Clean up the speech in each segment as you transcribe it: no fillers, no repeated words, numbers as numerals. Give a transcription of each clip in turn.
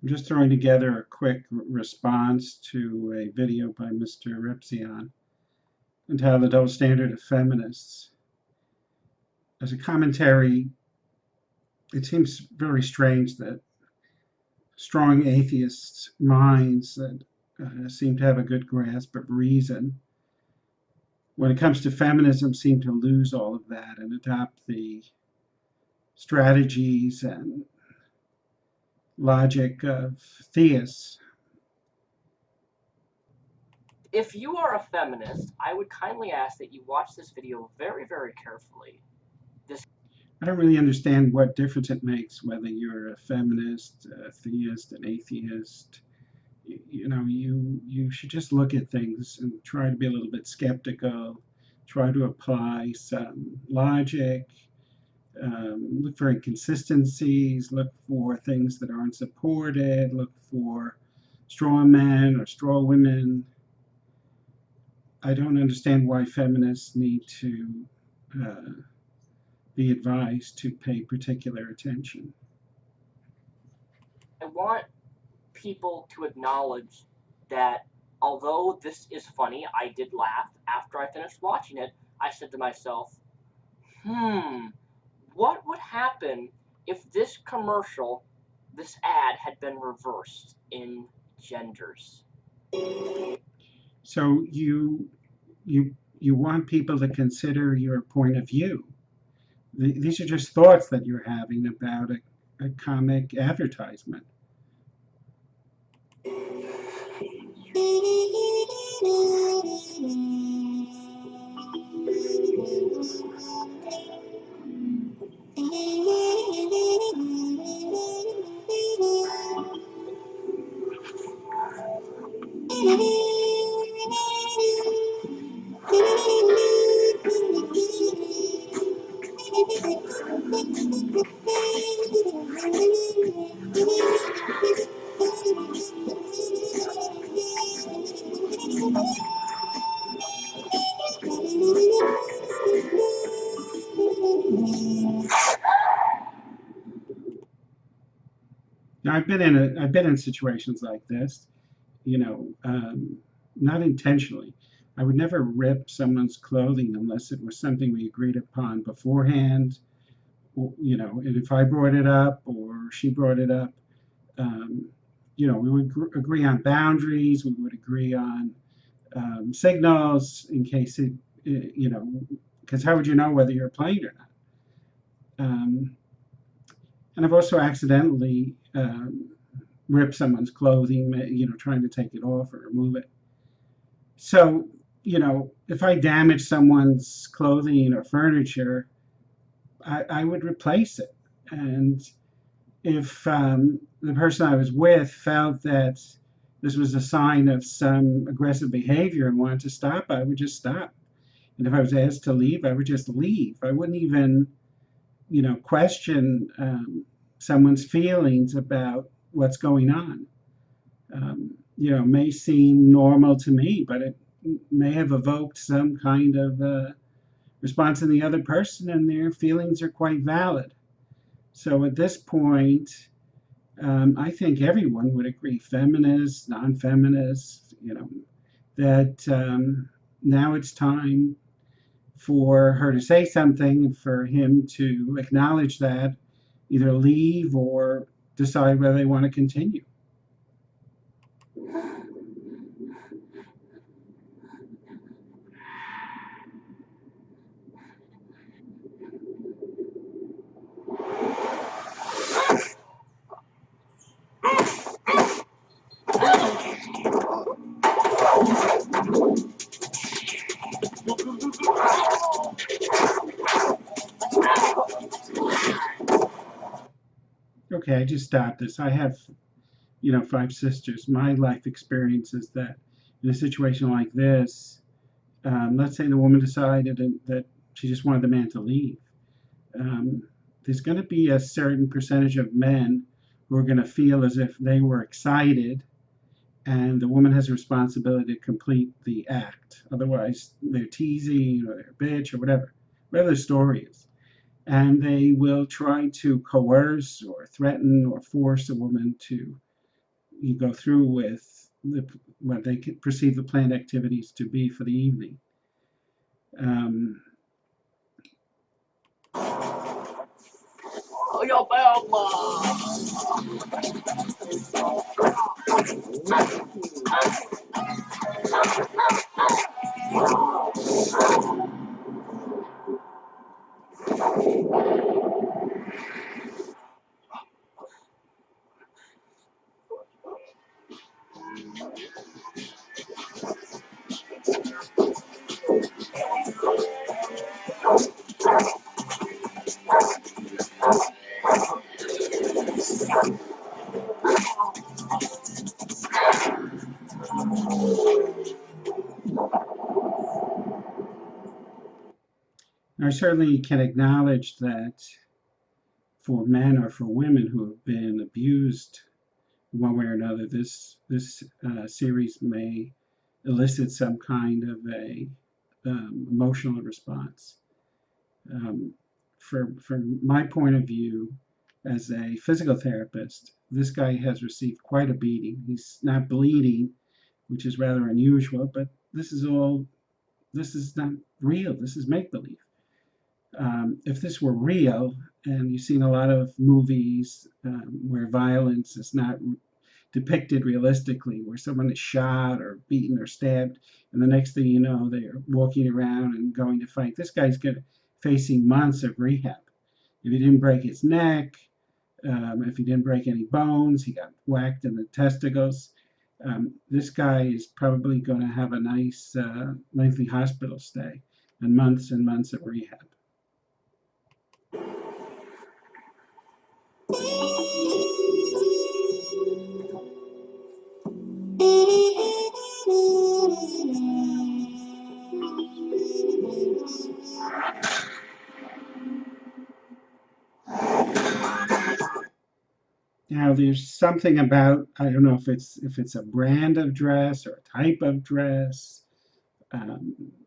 I'm just throwing together a quick response to a video by MrRepzion entitled "The Double Standard of Feminists." As a commentary, it seems very strange that strong atheists' minds that seem to have a good grasp of reason, when it comes to feminism, seem to lose all of that and adopt the strategies and logic of theists. If you are a feminist, I would kindly ask that you watch this video very, very carefully. I don't really understand what difference it makes whether you're a feminist, a theist, an atheist. You should just look at things and try to be a little bit skeptical, try to apply some logic, look for inconsistencies, look for things that aren't supported, look for straw men or straw women. I don't understand why feminists need to be advised to pay particular attention. I want people to acknowledge that although this is funny, I did laugh after I finished watching it. I said to myself, what would happen if this commercial, this ad, had been reversed in genders? So you want people to consider your point of view. These are just thoughts that you're having about a comic advertisement. Now, I've been in situations like this, you know, not intentionally. I would never rip someone's clothing unless it was something we agreed upon beforehand. And if I brought it up or she brought it up, um, we would agree on boundaries. We would agree on signals in case because how would you know whether you're playing or not? And I've also accidentally rip someone's clothing, trying to take it off or remove it. So, if I damage someone's clothing or furniture, I would replace it. And if the person I was with felt that this was a sign of some aggressive behavior and wanted to stop, I would just stop. And if I was asked to leave, I would just leave. I wouldn't even, question someone's feelings about what's going on. May seem normal to me, but it may have evoked some kind of response in the other person, and their feelings are quite valid. So at this point, I think everyone would agree, feminists, non-feminists, that now it's time for her to say something, and for him to acknowledge that, either leave or decide whether they want to continue. Okay, I just stopped this. I have, 5 sisters. My life experience is that in a situation like this, let's say the woman decided that she just wanted the man to leave. There's going to be a certain percentage of men who are going to feel as if they were excited, and the woman has a responsibility to complete the act. Otherwise, they're teasing or they're a bitch or whatever the story is. And they will try to coerce or threaten or force a woman to you go through with what they perceive the planned activities to be for the evening. Um, Oh, your bell. I certainly can acknowledge that for men or for women who have been abused one way or another, this series may elicit some kind of a emotional response. Um, from my point of view, as a physical therapist, this guy has received quite a beating. He's not bleeding, which is rather unusual, but this is not real. This is make believe. If this were real, and you've seen a lot of movies where violence is not depicted realistically, where someone is shot or beaten or stabbed, and the next thing you know, they're walking around and going to fight. This guy's facing months of rehab. If he didn't break his neck, if he didn't break any bones, he got whacked in the testicles. This guy is probably going to have a nice, lengthy hospital stay and months of rehab. Now, there's something about, I don't know if it's a brand of dress or a type of dress,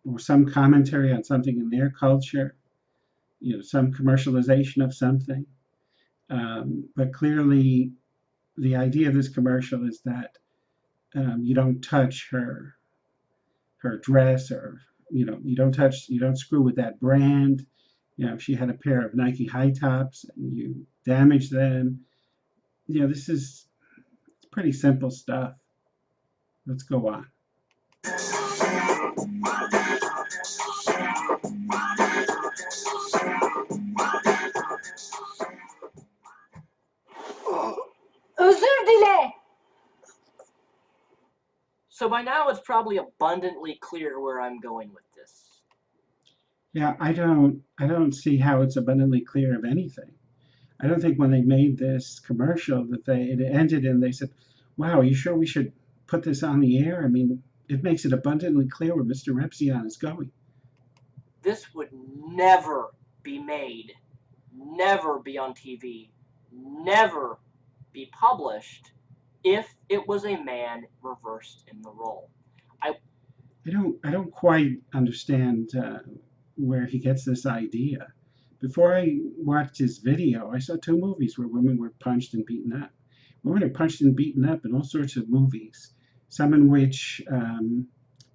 or some commentary on something in their culture, some commercialization of something. But clearly, the idea of this commercial is that you don't touch her dress, or you don't screw with that brand. If she had a pair of Nike high tops and you damage them, this is pretty simple stuff. Let's go on. Özür dile. So by now it's probably abundantly clear where I'm going with this. Yeah, I don't see how it's abundantly clear of anything. I don't think when they made this commercial that it ended and they said, "Wow, are you sure we should put this on the air?" I mean, it makes it abundantly clear where MrRepzion is going. This would never be made, never be on TV, never be published if it was a man reversed in the role. I don't quite understand where he gets this idea. Before I watched his video, I saw two movies where women were punched and beaten up. Women are punched and beaten up in all sorts of movies. Some in which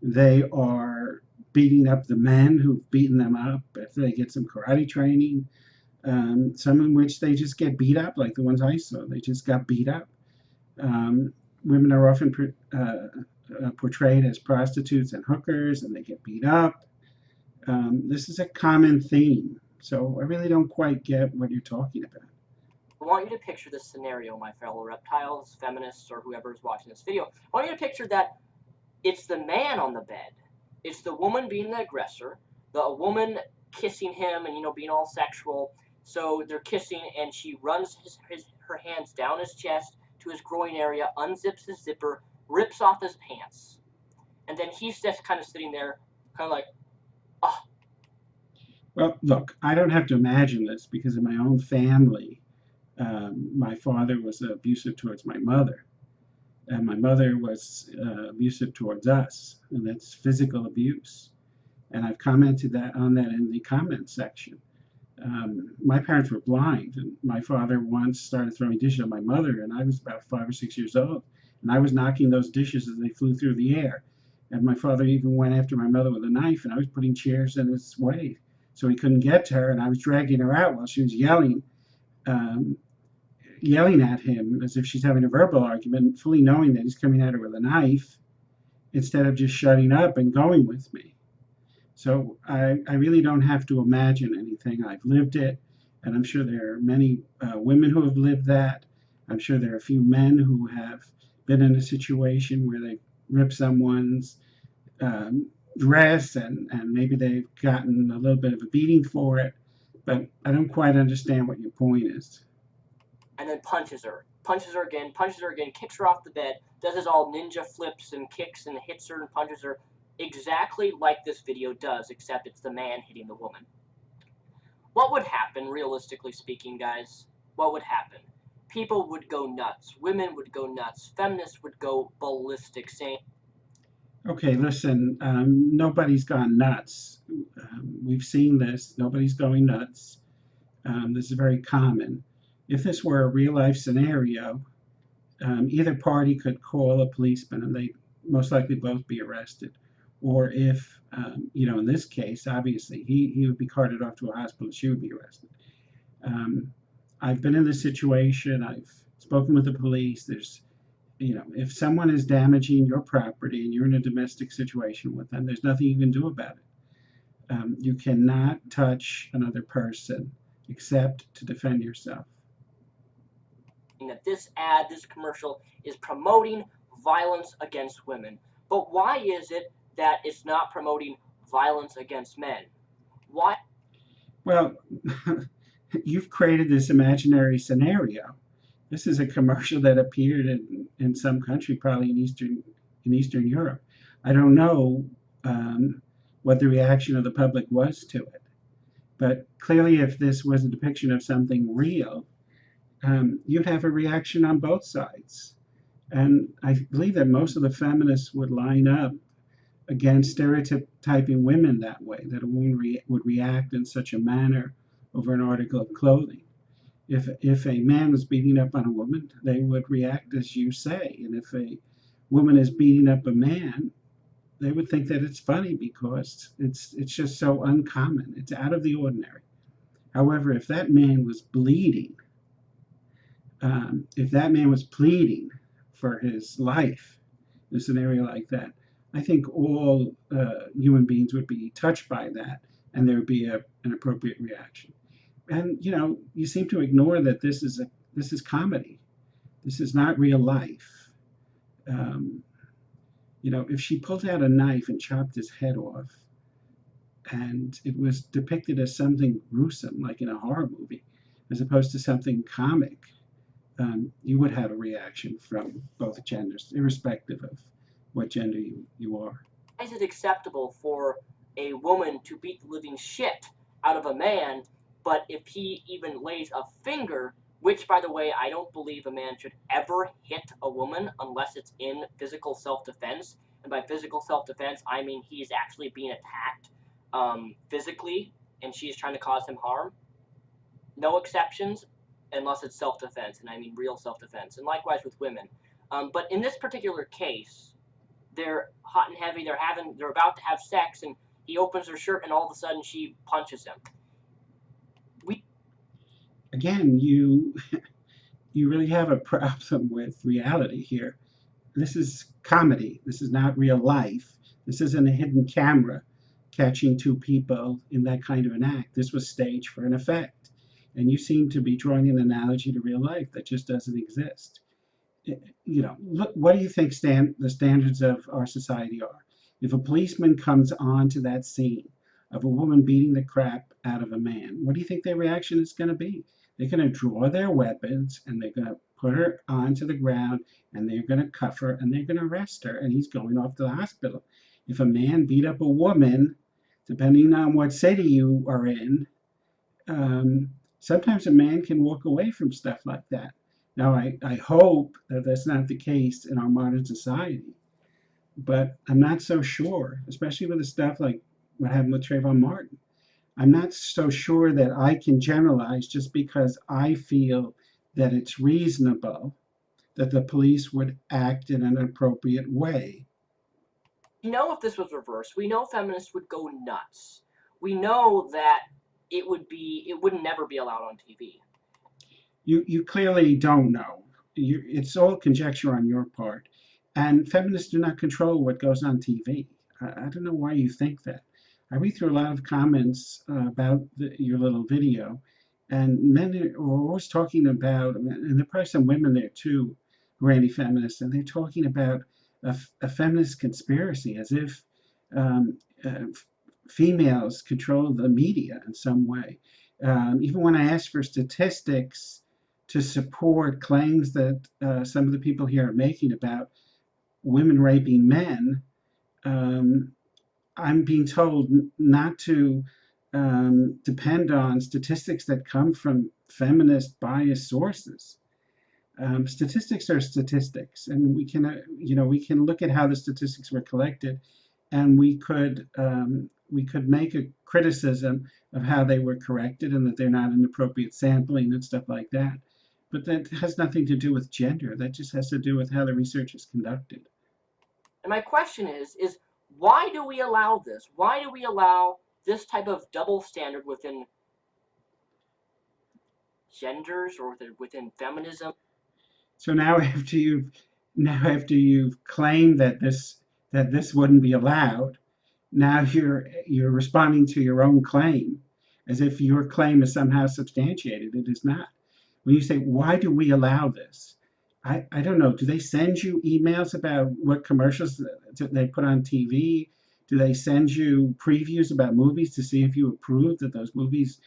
they are beating up the men who've beaten them up after they get some karate training. Some in which they just get beat up, like the ones I saw. They just got beat up. Women are often portrayed as prostitutes and hookers, and they get beat up. This is a common theme, so I really don't quite get what you're talking about. I want you to picture this scenario, my fellow reptiles, feminists, or whoever is watching this video. I want you to picture that it's the man on the bed. It's the woman being the aggressor, the woman kissing him and, being all sexual. So they're kissing, and she runs her hands down his chest to his groin area, unzips his zipper, rips off his pants. And then he's just kind of sitting there, kind of like, oh. Well, look, I don't have to imagine this because in my own family, my father was abusive towards my mother, and my mother was abusive towards us, and that's physical abuse. And I've commented on that in the comment section. My parents were blind, and my father once started throwing dishes at my mother, and I was about 5 or 6 years old, and I was knocking those dishes as they flew through the air. And my father even went after my mother with a knife, and I was putting chairs in his way so he couldn't get to her, and I was dragging her out while she was um, yelling at him as if she's having a verbal argument, fully knowing that he's coming at her with a knife instead of just shutting up and going with me. So I really don't have to imagine anything. I've lived it, and I'm sure there are many women who have lived that. I'm sure there are a few men who have been in a situation where they ripped someone's dress and maybe they've gotten a little bit of a beating for it. But I don't quite understand what your point is. And then punches her again, kicks her off the bed, does his all ninja flips and kicks and hits her and punches her exactly like this video does, except it's the man hitting the woman. What would happen, realistically speaking, guys? What would happen? People would go nuts. Women would go nuts. Feminists would go ballistic, saying, Okay, listen, nobody's gone nuts. We've seen this. Nobody's going nuts. This is very common. If this were a real life scenario, either party could call a policeman and they'd most likely both be arrested. Or if, in this case, obviously, he would be carted off to a hospital, she would be arrested. I've been in this situation. I've spoken with the police. There's, if someone is damaging your property and you're in a domestic situation with them, there's nothing you can do about it. You cannot touch another person except to defend yourself. that this commercial is promoting violence against women. But why is it that it's not promoting violence against men? Why? Well, you've created this imaginary scenario. This is a commercial that appeared in some country, probably in Eastern Europe. I don't know what the reaction of the public was to it, but clearly, if this was a depiction of something real, you'd have a reaction on both sides. And I believe that most of the feminists would line up against stereotyping women that way, that a woman would react in such a manner over an article of clothing. If a man was beating up on a woman, they would react as you say. And if a woman is beating up a man, they would think that it's funny because it's just so uncommon. It's out of the ordinary. However, if that man was bleeding, if that man was pleading for his life in a scenario like that, I think all human beings would be touched by that, and there would be an appropriate reaction. And you seem to ignore that this is comedy. This is not real life. If she pulled out a knife and chopped his head off, and it was depicted as something gruesome, like in a horror movie, as opposed to something comic, you would have a reaction from both genders, irrespective of what gender you are. Why is it acceptable for a woman to beat the living shit out of a man, but if he even lays a finger, which, by the way, I don't believe a man should ever hit a woman unless it's in physical self-defense, and by physical self-defense, I mean he's actually being attacked physically, and she's trying to cause him harm. No exceptions, unless it's self-defense, and I mean real self-defense, and likewise with women. But in this particular case, they're hot and heavy, they're about to have sex, and he opens her shirt, and all of a sudden she punches him. Again, you really have a problem with reality here. This is comedy. This is not real life. This isn't a hidden camera catching two people in that kind of an act. This was staged for an effect. And you seem to be drawing an analogy to real life that just doesn't exist. Look, what do you think the standards of our society are? If a policeman comes onto that scene of a woman beating the crap out of a man, what do you think their reaction is going to be? They're going to draw their weapons and they're going to put her onto the ground and they're going to cuff her and they're going to arrest her and he's going off to the hospital. If a man beat up a woman, depending on what city you are in, sometimes a man can walk away from stuff like that. Now, I hope that that's not the case in our modern society, but I'm not so sure, especially with the stuff like what happened with Trayvon Martin. I'm not so sure that I can generalize just because I feel that it's reasonable that the police would act in an appropriate way. We know if this was reversed, we know feminists would go nuts. We know that it would never be allowed on TV. You clearly don't know. It's all conjecture on your part. And feminists do not control what goes on TV. I don't know why you think that. I read through a lot of comments about your little video, and men are always talking about, and there are probably some women there too who are anti-feminist, and they're talking about a feminist conspiracy, as if females control the media in some way. Even when I ask for statistics to support claims that some of the people here are making about women raping men, I'm being told not to depend on statistics that come from feminist biased sources. Statistics are statistics, and we can look at how the statistics were collected, and we could make a criticism of how they were corrected and that they're not an appropriate sampling and stuff like that. But that has nothing to do with gender. That just has to do with how the research is conducted. And my question is why do we allow this? Why do we allow this type of double standard within genders or within feminism? So now after you've claimed that this wouldn't be allowed, now you're responding to your own claim as if your claim is somehow substantiated. It is not. When you say, why do we allow this? I don't know. Do they send you emails about what commercials they put on TV? Do they send you previews about movies to see if you approve that those movies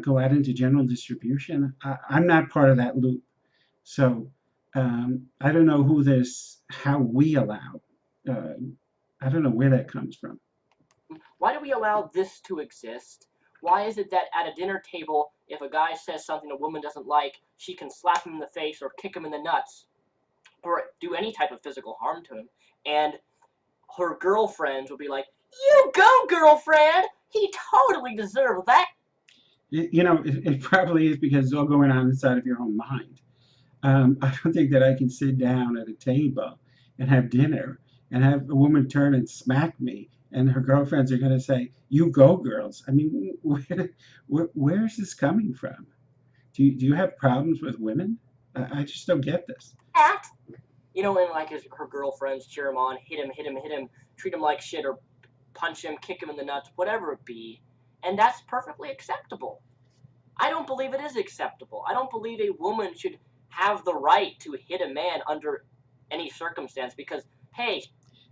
go out into general distribution? I'm not part of that loop. So I don't know how we allow. I don't know where that comes from. Why do we allow this to exist? Why is it that at a dinner table, if a guy says something a woman doesn't like, she can slap him in the face or kick him in the nuts or do any type of physical harm to him, and her girlfriends will be like, "You go, girlfriend! He totally deserved that." It probably is because it's all going on inside of your own mind. I don't think that I can sit down at a table and have dinner and have a woman turn and smack me, and her girlfriends are going to say, "You go, girls." I mean, where is this coming from? Do you have problems with women? I just don't get this. And like her girlfriends cheer him on, hit him, treat him like shit, or punch him, kick him in the nuts, whatever it be, and that's perfectly acceptable. I don't believe it is acceptable. I don't believe a woman should have the right to hit a man under any circumstance because, hey.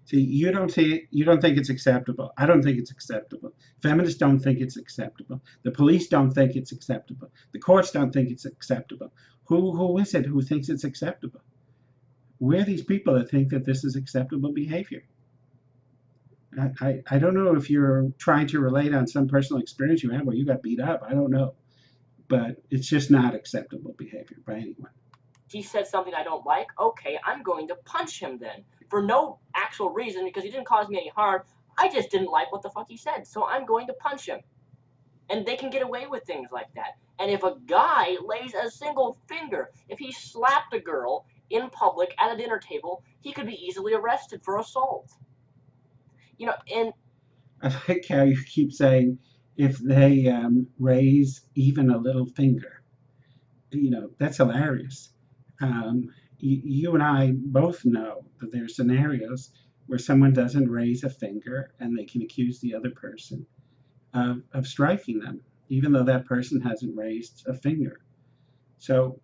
See, you don't think it's acceptable. I don't think it's acceptable. Feminists don't think it's acceptable. The police don't think it's acceptable. The courts don't think it's acceptable. Who is it who thinks it's acceptable? Where are these people that think that this is acceptable behavior? I don't know if you're trying to relate on some personal experience you had where you got beat up. I don't know. But it's just not acceptable behavior by anyone. He said something I don't like, okay, I'm going to punch him then. For no actual reason, because he didn't cause me any harm. I just didn't like what the fuck he said, so I'm going to punch him. And they can get away with things like that. And if a guy lays a single finger, if he slapped a girl in public at a dinner table, he could be easily arrested for assault. And I like how you keep saying, if they raise even a little finger. That's hilarious. You and I both know that there are scenarios where someone doesn't raise a finger and they can accuse the other person of striking them, even though that person hasn't raised a finger. So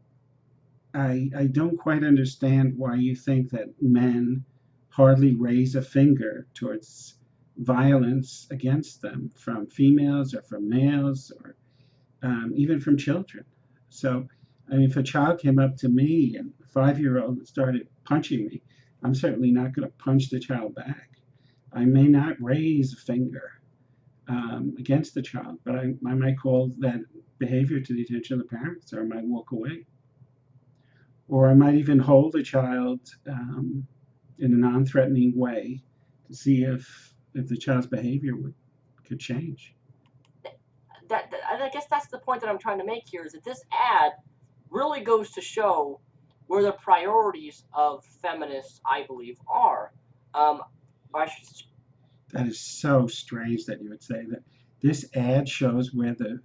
I don't quite understand why you think that men hardly raise a finger towards violence against them from females or from males or even from children. So, I mean, if a child came up to me and a 5-year-old and started punching me, I'm certainly not going to punch the child back. I may not raise a finger against the child, but I might call that behavior to the attention of the parents, or I might walk away. Or I might even hold the child in a non-threatening way to see if the child's behavior could change. I guess that's the point that I'm trying to make here, is that this ad really goes to show where the priorities of feminists, I believe, are. I should, That is so strange that you would say that. This ad shows where the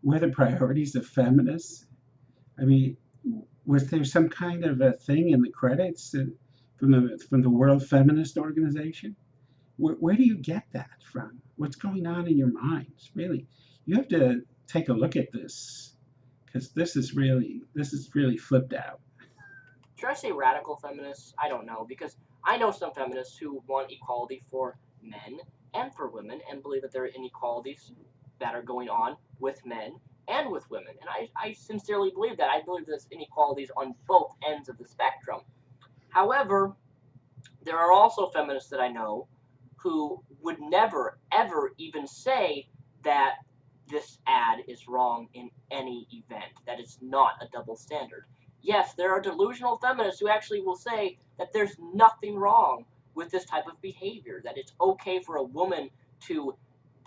where the priorities of feminists. I mean, was there some kind of a thing in the credits from the World Feminist Organization? Where do you get that from? What's going on in your minds? Really, you have to take a look at this because this is really flipped out. should I say radical feminists? I don't know, because I know some feminists who want equality for men and for women and believe that there are inequalities that are going on with men and with women. And I sincerely believe that. I believe there's inequalities on both ends of the spectrum. However, there are also feminists that I know who would never, ever even say that this ad is wrong in any event, that it's not a double standard. Yes, there are delusional feminists who actually will say that there's nothing wrong with this type of behavior, that it's okay for a woman to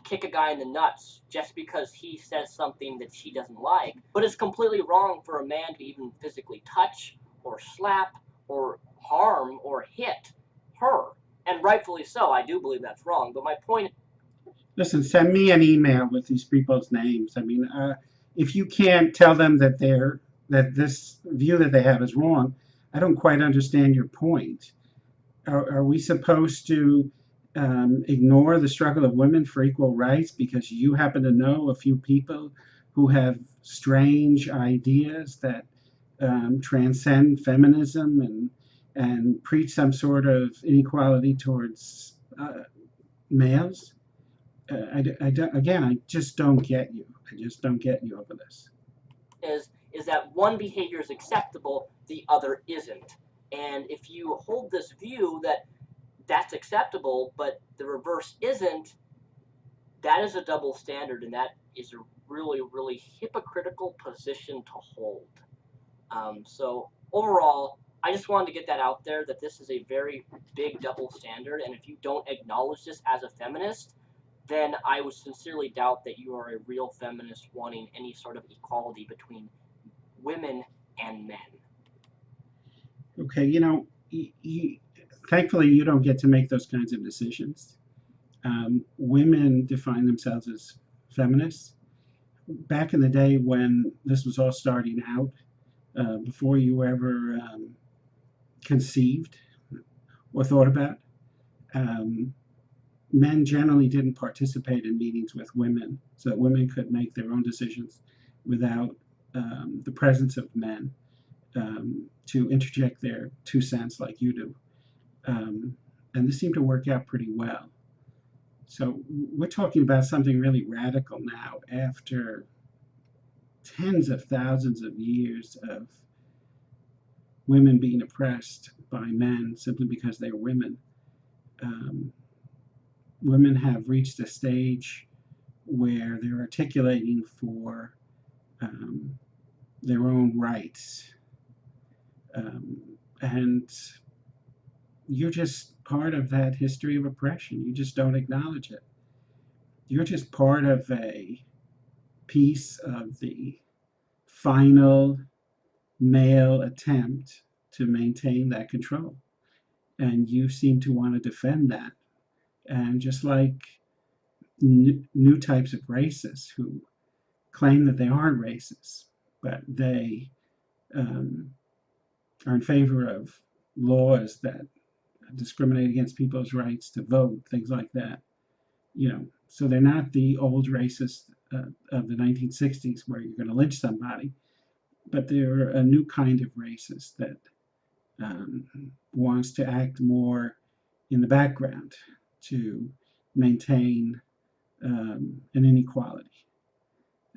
kick a guy in the nuts just because he says something that she doesn't like, but it's completely wrong for a man to even physically touch or slap or harm or hit her. And rightfully so, I do believe that's wrong. But my point, Listen, send me an email with these people's names. I mean, if you can't tell them that this view that they have is wrong, I don't quite understand your point. Are we supposed to ignore the struggle of women for equal rights because you happen to know a few people who have strange ideas that transcend feminism and preach some sort of inequality towards males? Again, I just don't get you. I just don't get you over this. is that one behavior is acceptable, the other isn't. And if you hold this view that that's acceptable, but the reverse isn't, that is a double standard, and that is a really, really hypocritical position to hold. So overall, I just wanted to get that out there, that this is a very big double standard, and if you don't acknowledge this as a feminist, then I would sincerely doubt that you are a real feminist wanting any sort of equality between women and men. Okay, thankfully you don't get to make those kinds of decisions. Women define themselves as feminists. Back in the day when this was all starting out, before you were ever conceived or thought about, men generally didn't participate in meetings with women so that women could make their own decisions without the presence of men to interject their 2 cents like you do. And this seemed to work out pretty well. So we're talking about something really radical now after tens of thousands of years of women being oppressed by men simply because they're women. Women have reached a stage where they're articulating for their own rights. And you're just part of that history of oppression. You just don't acknowledge it. You're just part of a piece of the final male attempt to maintain that control. And you seem to want to defend that. And just like new types of racists who claim that they aren't racist, but they are in favor of laws that discriminate against people's rights to vote, things like that. So they're not the old racists of the 1960s where you're going to lynch somebody, but they're a new kind of racist that wants to act more in the background to maintain an inequality.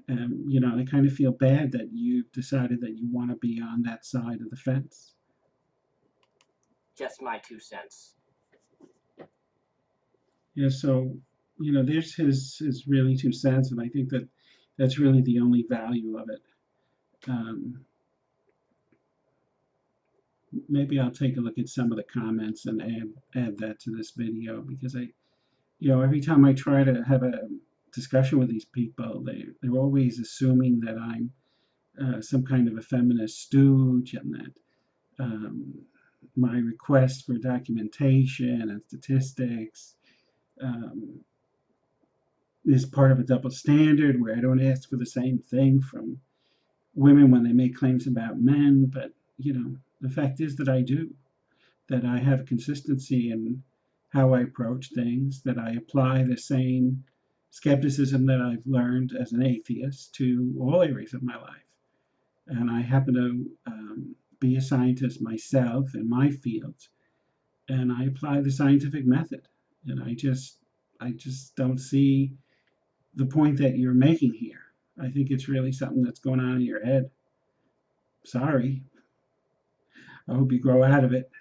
I kind of feel bad that you've decided that you want to be on that side of the fence. Just my 2 cents. Yeah, so, there's his really 2 cents, and I think that that's really the only value of it. Maybe I'll take a look at some of the comments and add that to this video, because every time I try to have a discussion with these people, they're always assuming that I'm some kind of a feminist stooge, and that my request for documentation and statistics is part of a double standard where I don't ask for the same thing from women when they make claims about men. But, the fact is that I do, that I have consistency in how I approach things, that I apply the same skepticism that I've learned as an atheist to all areas of my life. And I happen to be a scientist myself in my field, and I apply the scientific method. And I just don't see the point that you're making here. I think it's really something that's going on in your head. Sorry. I hope you grow out of it.